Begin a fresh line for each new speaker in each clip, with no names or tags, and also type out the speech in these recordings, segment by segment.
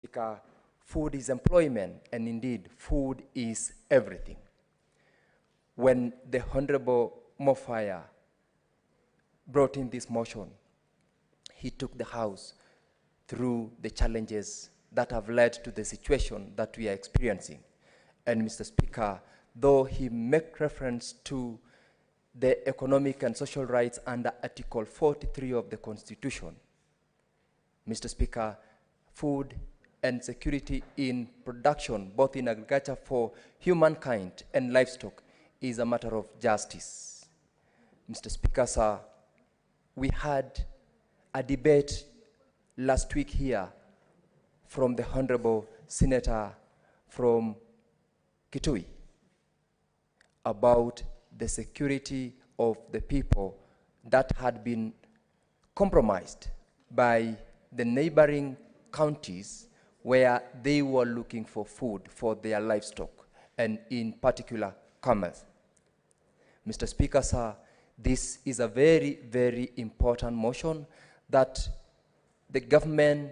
Speaker, food is employment, and indeed, food is everything. When the Honorable Mofaya brought in this motion, he took the House through the challenges that have led to the situation that we are experiencing. And Mr. Speaker, though he made reference to the economic and social rights under Article 43 of the Constitution, Mr. Speaker, food and security in production, both in agriculture for humankind and livestock, is a matter of justice. Mr. Speaker, sir, we had a debate last week here from the Honorable Senator from Kitui about the security of the people that had been compromised by the neighboring counties where they were looking for food for their livestock, and in particular, camels. Mr. Speaker, sir, this is a very, very important motion that the government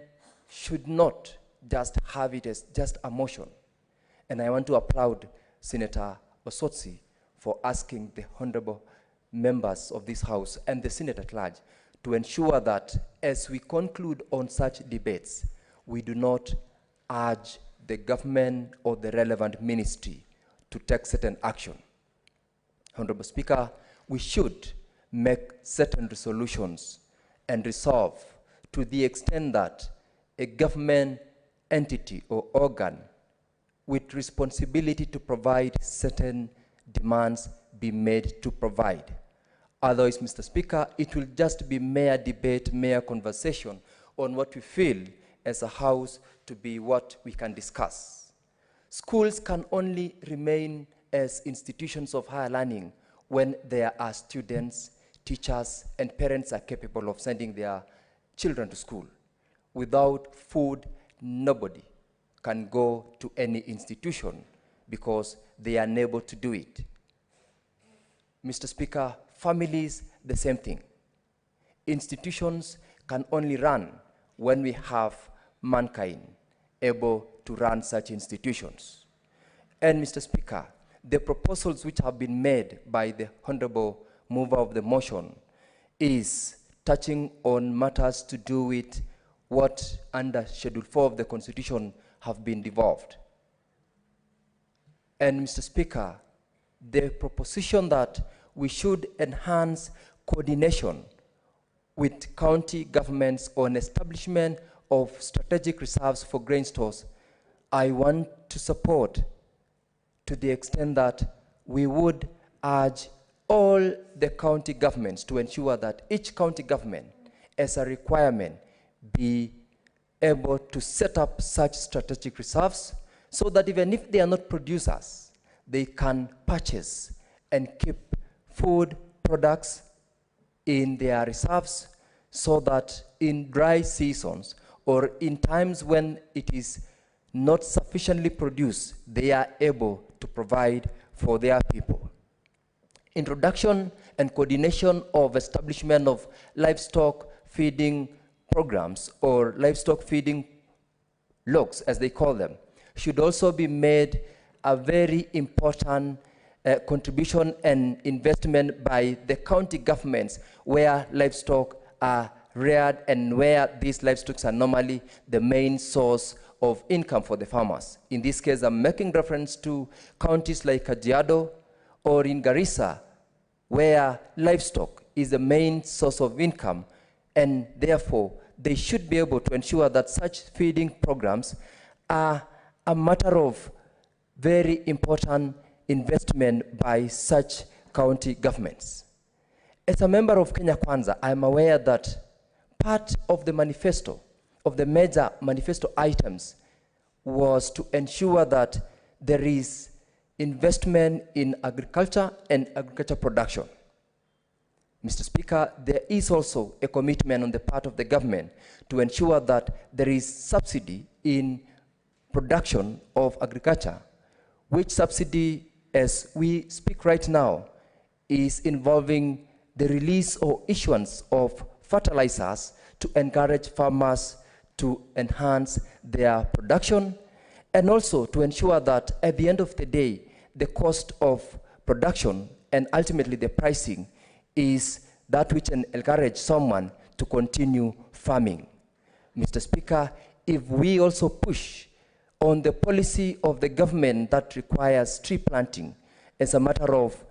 should not just have it as just a motion. And I want to applaud Senator Osotsi for asking the honorable members of this House and the Senate at large to ensure that as we conclude on such debates, we do not urge the government or the relevant ministry to take certain action. Honorable Speaker, we should make certain resolutions and resolve to the extent that a government entity or organ with responsibility to provide certain demands be made to provide. Otherwise, Mr. Speaker, it will just be mere debate, mere conversation on what we feel as a House to be what we can discuss. Schools can only remain as institutions of higher learning when there are students, teachers, and parents are capable of sending their children to school. Without food, nobody can go to any institution because they are unable to do it. Mr. Speaker, families, the same thing. Institutions can only run when we have mankind able to run such institutions. And Mr. Speaker, the proposals which have been made by the honorable mover of the motion is touching on matters to do with what under Schedule 4 of the Constitution have been devolved. And Mr. Speaker, the proposition that we should enhance coordination with county governments on establishment of strategic reserves for grain stores, I want to support to the extent that we would urge all the county governments to ensure that each county government, as a requirement, be able to set up such strategic reserves so that even if they are not producers, they can purchase and keep food products in their reserves so that in dry seasons or in times when it is not sufficiently produced, they are able to provide for their people. Introduction and coordination of establishment of livestock feeding programs or livestock feeding logs, as they call them, should also be made a very important contribution and investment by the county governments where livestock are reared and where these livestock are normally the main source of income for the farmers. In this case, I'm making reference to counties like Kajiado or in Garissa, where livestock is the main source of income, and therefore they should be able to ensure that such feeding programs are a matter of very important investment by such county governments. As a member of Kenya Kwanza, I am aware that part of the manifesto, of the major manifesto items, was to ensure that there is investment in agriculture and agriculture production. Mr. Speaker, there is also a commitment on the part of the government to ensure that there is subsidy in production of agriculture, which subsidy, as we speak right now, is involving the release or issuance of fertilizers to encourage farmers to enhance their production, and also to ensure that at the end of the day, the cost of production and ultimately the pricing is that which encourage someone to continue farming. Mr. Speaker, if we also push on the policy of the government that requires tree planting as a matter of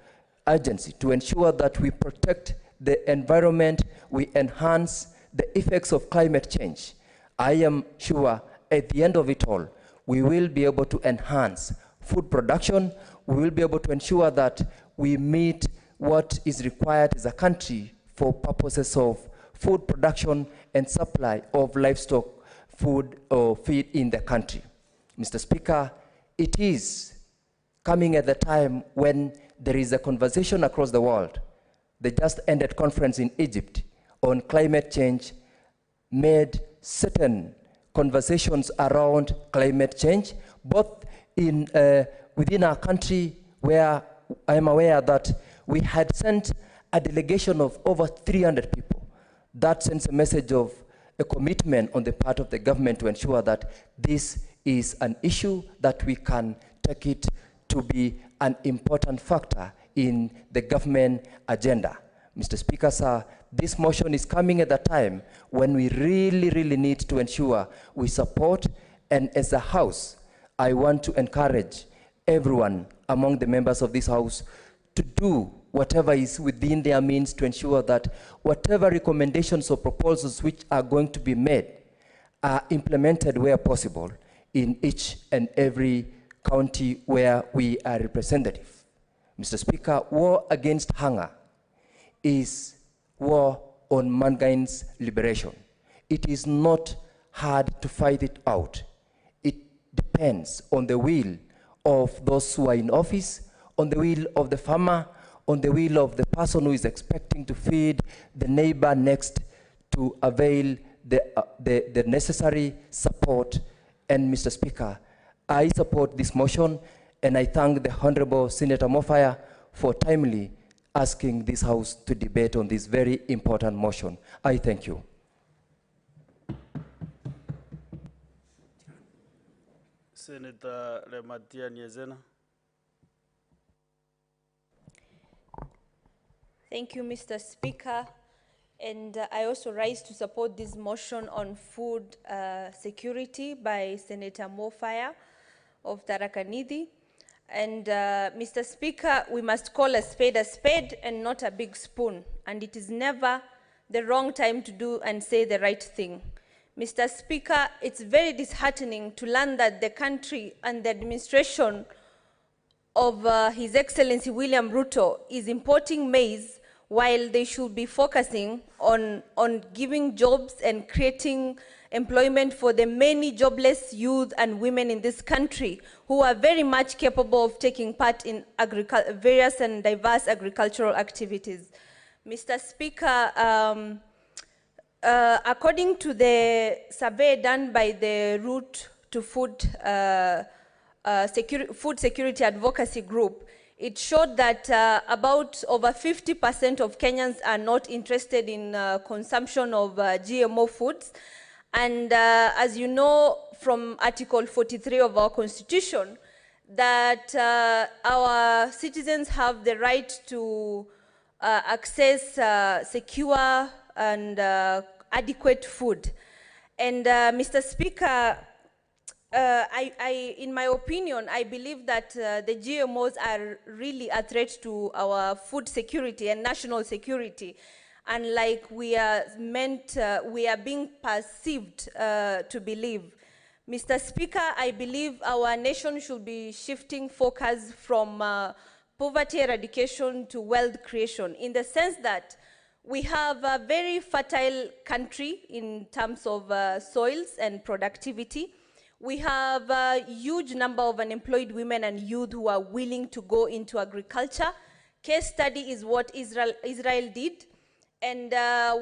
urgency to ensure that we protect the environment, we enhance the effects of climate change, I am sure at the end of it all, we will be able to enhance food production, we will be able to ensure that we meet what is required as a country for purposes of food production and supply of livestock food or feed in the country. Mr. Speaker, it is coming at the time when there is a conversation across the world. The just ended conference in Egypt on climate change made certain conversations around climate change, both in, within our country, where I am aware that we had sent a delegation of over 300 people. That sends a message of a commitment on the part of the government to ensure that this is an issue that we can take it to be an important factor in the government agenda. Mr. Speaker, sir, this motion is coming at a time when we really need to ensure we support, and as a House, I want to encourage everyone among the members of this House to do whatever is within their means to ensure that whatever recommendations or proposals which are going to be made are implemented where possible in each and every county where we are representative. Mr. Speaker, war against hunger is war on mankind's liberation. It is not hard to fight it out. It depends on the will of those who are in office, on the will of the farmer, on the will of the person who is expecting to feed the neighbor next to avail the necessary support. And Mr. Speaker, I support this motion, and I thank the Honorable Senator Mofaya for timely asking this House to debate on this very important motion. I thank you.
Senator Lematia Nyezena.
Thank you, Mr. Speaker. And I also rise to support this motion on food security by Senator Mofaya of Tharaka Nithi. And Mr. Speaker, we must call a spade and not a big spoon. And it is never the wrong time to do and say the right thing. Mr. Speaker, it's very disheartening to learn that the country and the administration of His Excellency William Ruto is importing maize while they should be focusing on giving jobs and creating employment for the many jobless youth and women in this country who are very much capable of taking part in various and diverse agricultural activities. Mr. Speaker, according to the survey done by the Route to Food Security Advocacy Group, it showed that about over 50% of Kenyans are not interested in consumption of GMO foods. And as you know from Article 43 of our Constitution, that our citizens have the right to access secure and adequate food. And Mr. Speaker, in my opinion, I believe that the GMOs are really a threat to our food security and national security. And like we are being perceived to believe. Mr. Speaker, I believe our nation should be shifting focus from poverty eradication to wealth creation, in the sense that we have a very fertile country in terms of soils and productivity. We have a huge number of unemployed women and youth who are willing to go into agriculture. Case study is what Israel did, and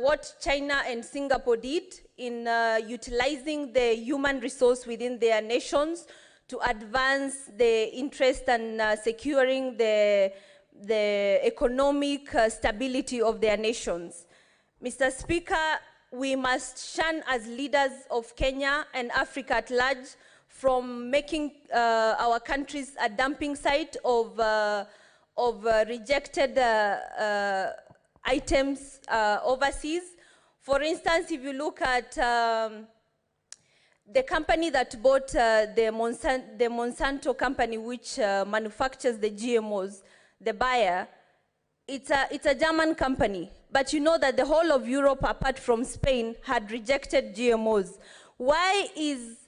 what China and Singapore did in utilizing the human resource within their nations to advance the interest and securing the economic stability of their nations. Mr. Speaker, we must shun as leaders of Kenya and Africa at large from making our countries a dumping site of rejected items overseas. For instance, if you look at the company that bought the Monsanto company, which manufactures the GMOs, the buyer, it's a German company. But you know that the whole of Europe, apart from Spain, had rejected GMOs. Why is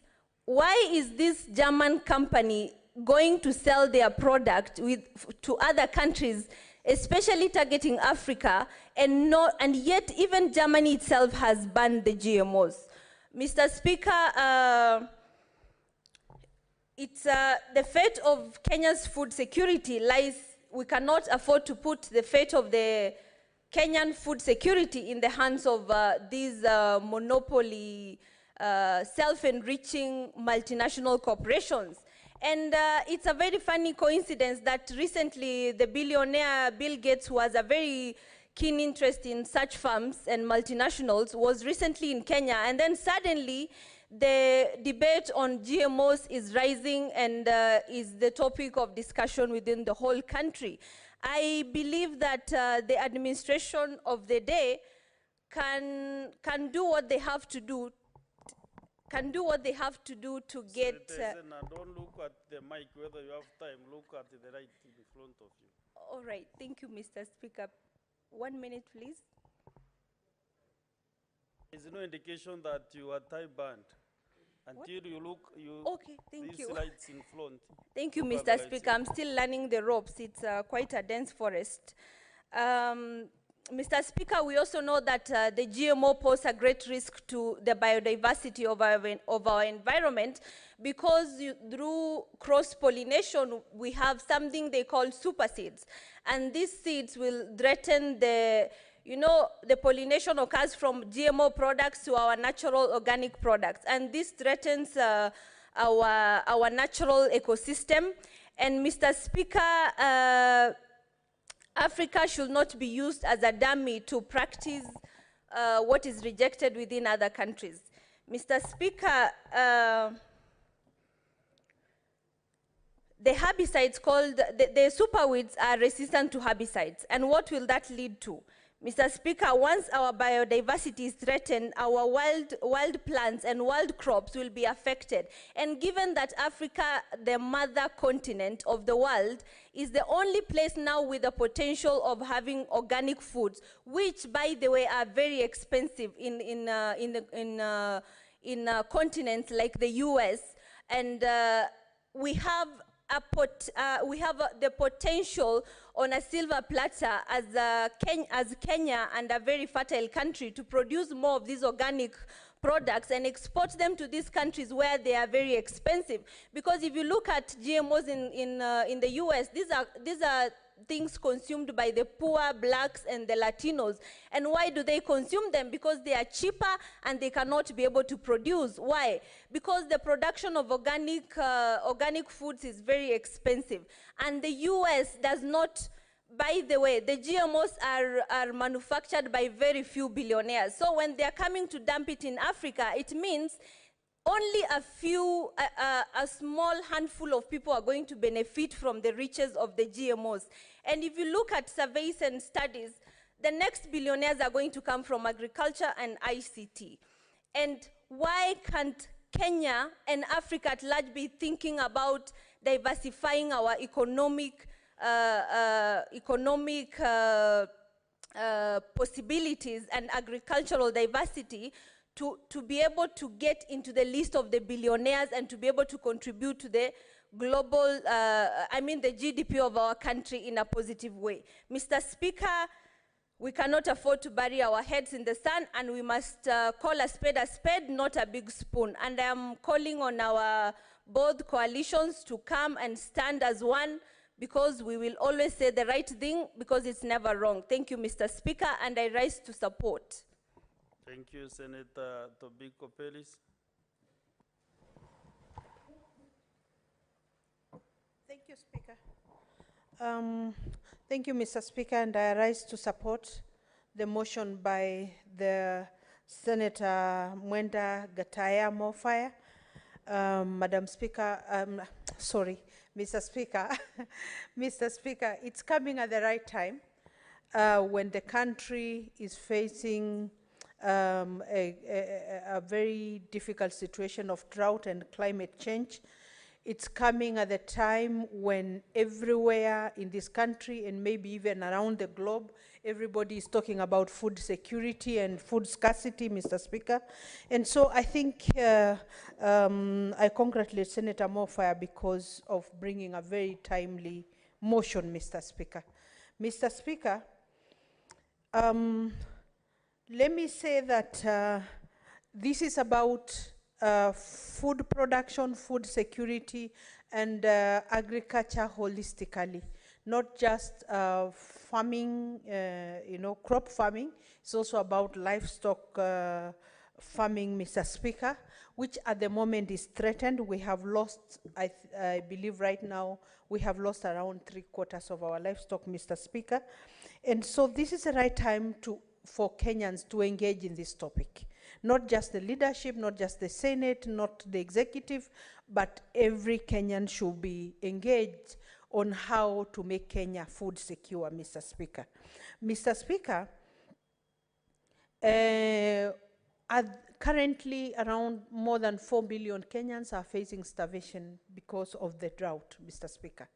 this German company going to sell their product to other countries, especially targeting Africa, and yet even Germany itself has banned the GMOs? Mr. Speaker, the fate of Kenya's food security lies, we cannot afford to put the fate of the Kenyan food security in the hands of these monopoly, self-enriching multinational corporations. And it's a very funny coincidence that recently the billionaire Bill Gates, who has a very keen interest in such firms and multinationals, was recently in Kenya, and then suddenly the debate on GMOs is rising and is the topic of discussion within the whole country. I believe that the administration of the day can do what they have to do, to get...
don't look at the mic, whether you have time, look at the right in front of you.
All right, thank you, Mr. Speaker. 1 minute, please.
There's no indication that you are time banned until you look.
Okay, thank you.
These lights in front.
Thank you, Mr. Speaker. I'm still learning the ropes. It's quite a dense forest. Mr. Speaker, we also know that the GMO pose a great risk to the biodiversity of our environment, because through cross-pollination, we have something they call super seeds. And these seeds will threaten the pollination occurs from GMO products to our natural organic products. And this threatens our natural ecosystem. And Mr. Speaker, Africa should not be used as a dummy to practice what is rejected within other countries. Mr. Speaker, the herbicides called, the superweeds are resistant to herbicides. And what will that lead to? Mr. Speaker, once our biodiversity is threatened, our wild plants and wild crops will be affected. And given that Africa, the mother continent of the world, is the only place now with the potential of having organic foods, which, by the way, are very expensive in continents like the US, and we have the potential on a silver platter as Kenya, and a very fertile country, to produce more of these organic products and export them to these countries where they are very expensive. Because if you look at GMOs in the US, these are things consumed by the poor, blacks, and the Latinos. And why do they consume them? Because they are cheaper and they cannot be able to produce. Why? Because the production of organic foods is very expensive. And the US does not, by the way, the GMOs are manufactured by very few billionaires. So when they're coming to dump it in Africa, it means only a small handful of people are going to benefit from the riches of the GMOs. And if you look at surveys and studies, the next billionaires are going to come from agriculture and ICT. And why can't Kenya and Africa at large be thinking about diversifying our economic possibilities and agricultural diversity to be able to get into the list of the billionaires and to be able to contribute to the global, the GDP of our country in a positive way. Mr. Speaker, we cannot afford to bury our heads in the sand, and we must call a spade, not a big spoon. And I am calling on our both coalitions to come and stand as one, because we will always say the right thing, because it's never wrong. Thank you, Mr. Speaker, and I rise to support.
Thank you, Senator Tobiko Pelis.
Thank you, Speaker. Thank you, Mr. Speaker, and I rise to support the motion by the Senator Mwenda Gataya Mofaya, Madam Speaker, sorry, Mr. Speaker, Mr. Speaker, it's coming at the right time when the country is facing a very difficult situation of drought and climate change. It's coming at the time when everywhere in this country and maybe even around the globe, everybody is talking about food security and food scarcity, Mr. Speaker. And so I think I congratulate Senator Mofaya because of bringing a very timely motion, Mr. Speaker. Mr. Speaker, let me say that this is about food production, food security, and agriculture holistically, not just farming, crop farming. It's also about livestock farming, Mr. Speaker, which at the moment is threatened. We have lost, I believe right now, we have lost around 3/4 of our livestock, Mr. Speaker. And so this is the right time for Kenyans to engage in this topic. Not just the leadership, not just the Senate, not the executive, but every Kenyan should be engaged on how to make Kenya food secure, Mr. Speaker. Mr. Speaker, currently around more than 4 billion Kenyans are facing starvation because of the drought, Mr. Speaker.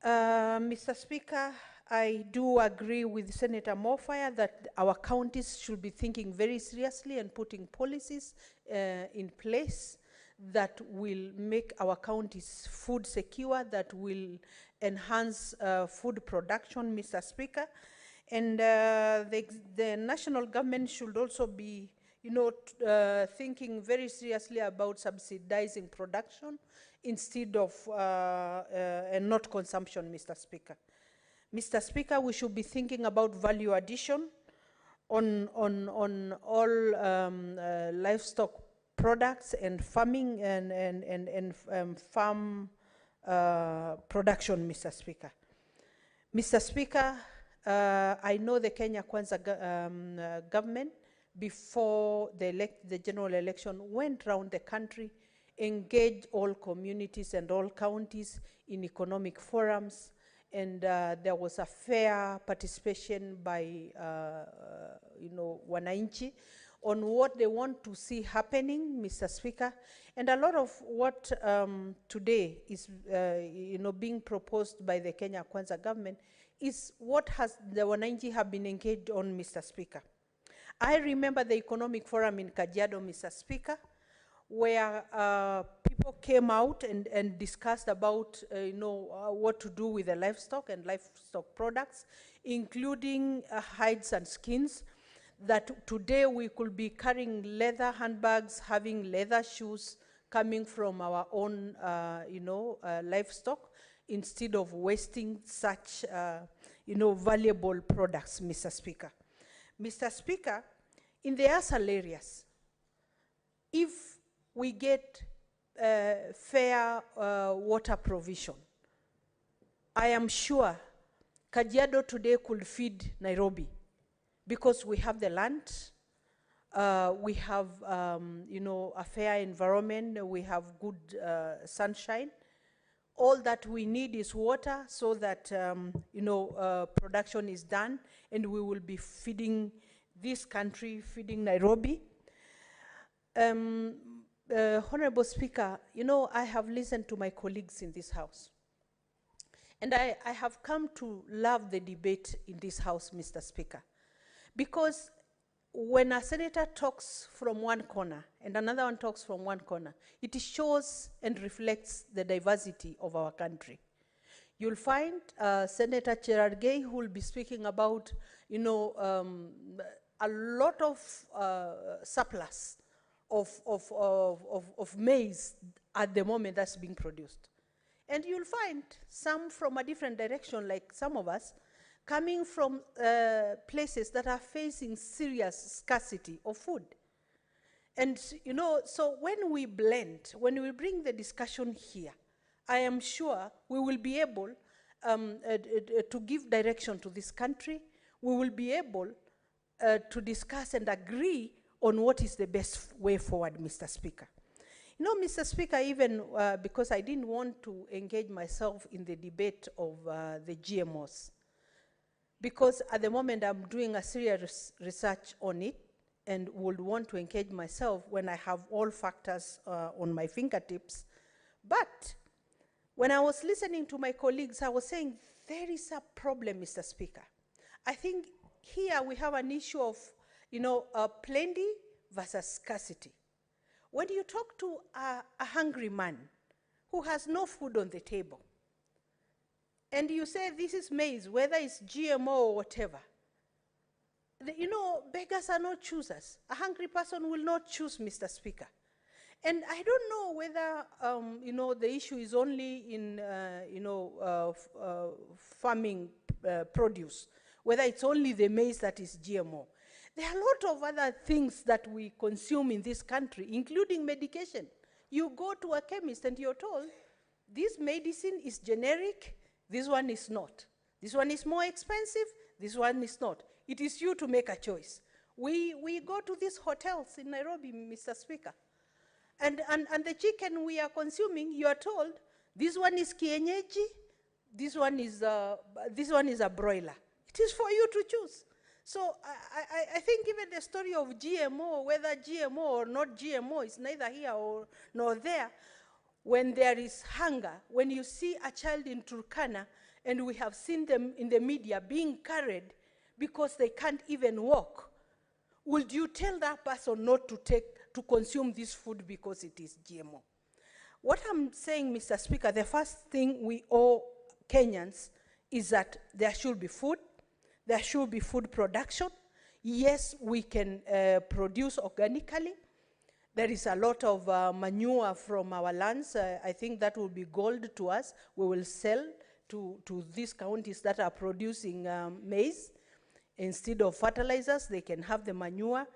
Mr. Speaker, I do agree with Senator Mofaya that our counties should be thinking very seriously and putting policies in place that will make our counties food secure, that will enhance food production, Mr. Speaker. And the national government should also be, thinking very seriously about subsidizing production instead of and not consumption, Mr. Speaker. Mr. Speaker, we should be thinking about value addition on all livestock products and farming and farm production, Mr. Speaker. Mr. Speaker, I know the Kenya Kwanza government, before the general election, went around the country, engaged all communities and all counties in economic forums, and there was a fair participation by, wananchi on what they want to see happening, Mr. Speaker. And a lot of what today is, being proposed by the Kenya Kwanza government is what has the wananchi have been engaged on, Mr. Speaker. I remember the economic forum in Kajiado, Mr. Speaker, where people came out and discussed about, what to do with the livestock and livestock products, including hides and skins, that today we could be carrying leather handbags, having leather shoes coming from our own, livestock, instead of wasting such, valuable products, Mr. Speaker. Mr. Speaker, in the ASAL areas, if we get fair water provision, I am sure Kajiado today could feed Nairobi, because we have the land, we have, a fair environment, we have good sunshine. All that we need is water so that, production is done, and we will be feeding this country, feeding Nairobi. Honorable Speaker, I have listened to my colleagues in this House, and I have come to love the debate in this House, Mr. Speaker, because when a senator talks from one corner and another one talks from one corner, it shows and reflects the diversity of our country. You'll find Senator Cherargei, who will be speaking about, a lot of surplus of maize at the moment that's being produced. And you'll find some from a different direction, like some of us, coming from places that are facing serious scarcity of food. And, so when we blend, when we bring the discussion here, I am sure we will be able to give direction to this country. We will be able to discuss and agree on what is the best way forward, Mr. Speaker. You know, Mr. Speaker, even because I didn't want to engage myself in the debate of the GMOs, because at the moment I'm doing a serious research on it and would want to engage myself when I have all factors on my fingertips. But when I was listening to my colleagues, I was saying there is a problem, Mr. Speaker. I think here we have an issue of, you know, plenty versus scarcity. When you talk to a hungry man who has no food on the table, and you say this is maize, whether it's GMO or whatever, you know, beggars are not choosers. A hungry person will not choose, Mr. Speaker. And I don't know whether, you know, the issue is only in, you know, farming produce, whether it's only the maize that is GMO. There are a lot of other things that we consume in this country, including medication. You go to a chemist and you're told, this medicine is generic, this one is not. This one is more expensive, this one is not. It is you to make a choice. We go to these hotels in Nairobi, Mr. Speaker, and the chicken we are consuming, you are told, this one is kienyeji, this one is a broiler. It is for you to choose. So I think even the story of GMO, whether GMO or not GMO, is neither here nor there. When there is hunger, when you see a child in Turkana, and we have seen them in the media being carried because they can't even walk, would you tell that person not to consume this food because it is GMO? What I'm saying, Mr. Speaker, the first thing we owe Kenyans is that there should be food. There should be food production. Yes, we can produce organically. There is a lot of manure from our lands. I think that will be gold to us. We will sell to these counties that are producing maize. Instead of fertilizers, they can have the manure.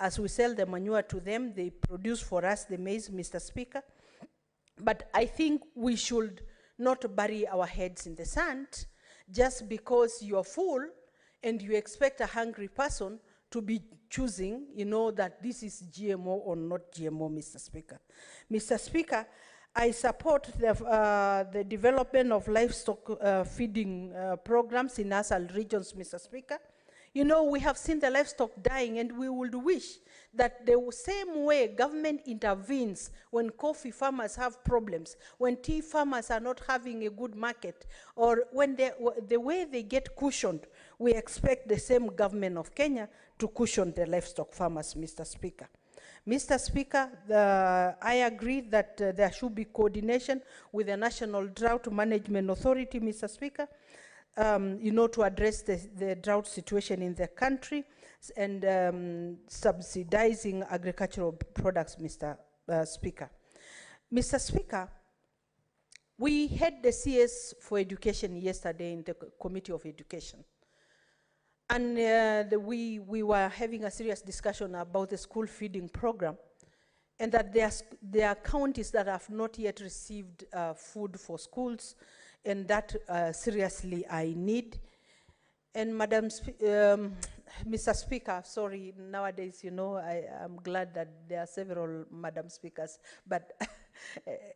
As we sell the manure to them, they produce for us the maize, Mr. Speaker. But I think we should not bury our heads in the sand just because you're full and you expect a hungry person to be choosing, you know, that this is GMO or not GMO, Mr. Speaker. Mr. Speaker, I support the development of livestock feeding programs in ASAL regions, Mr. Speaker. You know, we have seen the livestock dying, and we would wish that the same way government intervenes when coffee farmers have problems, when tea farmers are not having a good market, or when the way they get cushioned, we expect the same government of Kenya to cushion the livestock farmers, Mr. Speaker. Mr. Speaker, I agree that there should be coordination with the National Drought Management Authority, Mr. Speaker, you know, to address the drought situation in the country and subsidizing agricultural products, Mr. Speaker. Mr. Speaker, we had the CS for Education yesterday in the Committee of Education. And we were having a serious discussion about the school feeding program, and that there are counties that have not yet received food for schools, and that seriously I need. And Mr. Speaker, sorry, nowadays, you know, I'm glad that there are several Madam Speakers, but,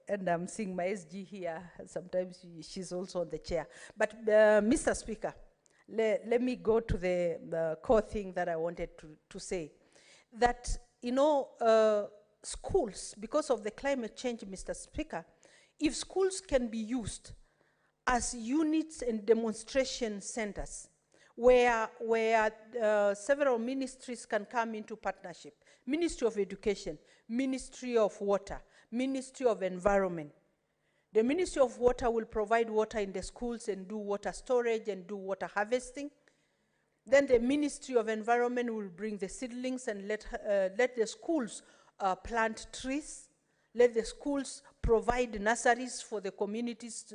and I'm seeing my SG here, sometimes she's also on the chair. But Mr. Speaker, let me go to the core thing that I wanted to say. That, you know, schools, because of the climate change, Mr. Speaker, if schools can be used as units and demonstration centers, where several ministries can come into partnership, Ministry of Education, Ministry of Water, Ministry of Environment. The Ministry of Water will provide water in the schools and do water storage and do water harvesting. Then the Ministry of Environment will bring the seedlings and let the schools plant trees. Let the schools provide nurseries for the communities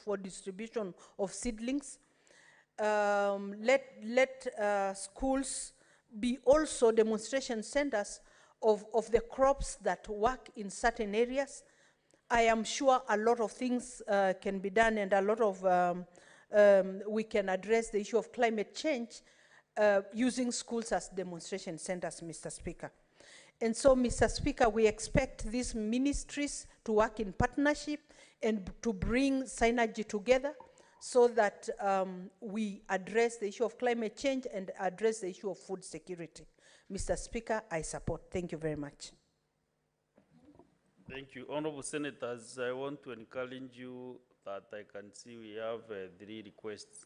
for distribution of seedlings. Let schools be also demonstration centers of the crops that work in certain areas. I am sure a lot of things can be done, and a lot of, we can address the issue of climate change using schools as demonstration centers, Mr. Speaker. And so, Mr. Speaker, we expect these ministries to work in partnership and to bring synergy together so that we address the issue of climate change and address the issue of food security. Mr. Speaker, I support. Thank you very much.
Thank you. Honorable Senators, I want to encourage you that I can see we have 3 requests